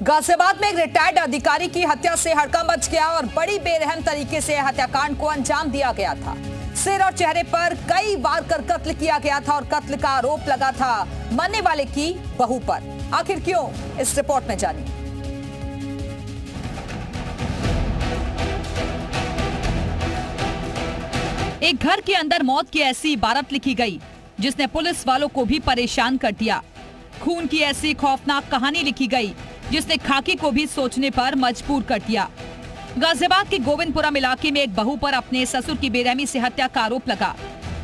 गाजियाबाद में एक रिटायर्ड अधिकारी की हत्या से हड़कंप मच गया और बड़ी बेरहम तरीके से हत्याकांड को अंजाम दिया गया था। सिर और चेहरे पर कई बार कर कत्ल किया गया था और कत्ल का आरोप लगा था मरने वाले की बहू पर। आखिर क्यों, इस रिपोर्ट में जानिए। एक घर के अंदर मौत की ऐसी इबारत लिखी गई जिसने पुलिस वालों को भी परेशान कर दिया। खून की ऐसी खौफनाक कहानी लिखी गई जिसने खाकी को भी सोचने पर मजबूर कर दिया। गाजियाबाद के गोविंदपुरम इलाके में एक बहू पर अपने ससुर की बेरहमी से हत्या का आरोप लगा।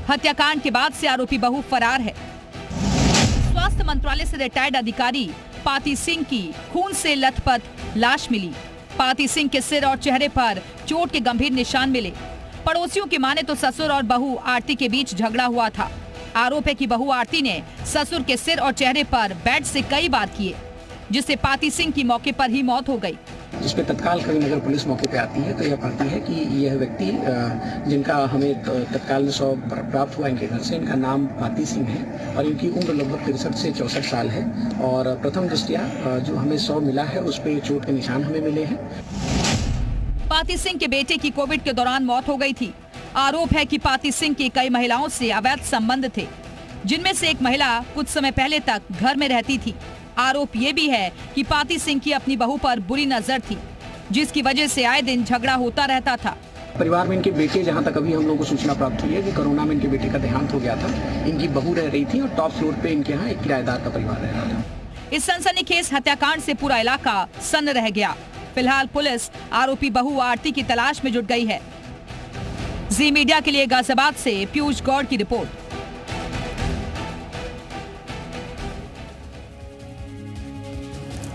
हत्याकांड के बाद से आरोपी बहू फरार है। स्वास्थ्य मंत्रालय से रिटायर्ड अधिकारी पाती सिंह की खून से लथपथ लाश मिली। पाती सिंह के सिर और चेहरे पर चोट के गंभीर निशान मिले। पड़ोसियों की माने तो ससुर और बहू आरती के बीच झगड़ा हुआ था। आरोप है कि बहू आरती ने ससुर के सिर और चेहरे पर बैट से कई बार किए, जिससे पाती सिंह की मौके पर ही मौत हो गई। जिस पे तत्काल करीमनगर पुलिस मौके पे आती है तो यह पाती है कि यह व्यक्ति जिनका हमें तत्काल में शव प्राप्त हुआ इनके घर से, इनका नाम पाती सिंह है और इनकी उम्र लगभग 63 से 64 साल है। और प्रथम दृष्टया जो हमें शव मिला है उस पे चोट के निशान हमें मिले हैं। पाती सिंह के बेटे की कोविड के दौरान मौत हो गई थी। आरोप है कि पाती सिंह के कई महिलाओं से अवैध संबंध थे, जिनमें से एक महिला कुछ समय पहले तक घर में रहती थी। आरोप ये भी है कि पाती सिंह की अपनी बहू पर बुरी नजर थी, जिसकी वजह से आए दिन झगड़ा होता रहता था। परिवार में इनके बेटे, जहां तक अभी हम लोगों को सूचना प्राप्त हुई है कि कोरोना में इनके बेटे का देहांत हो गया था। इनकी बहू रह रही थी और टॉप फ्लोर पे इनके यहाँ एक किराएदार का परिवार रह रहा था। इस सनसनीखेज हत्याकांड से पूरा इलाका सन्न रह गया। फिलहाल पुलिस आरोपी बहू आरती की तलाश में जुट गई है। जी मीडिया के लिए गाजियाबाद से पीयूष गौड़ की रिपोर्ट।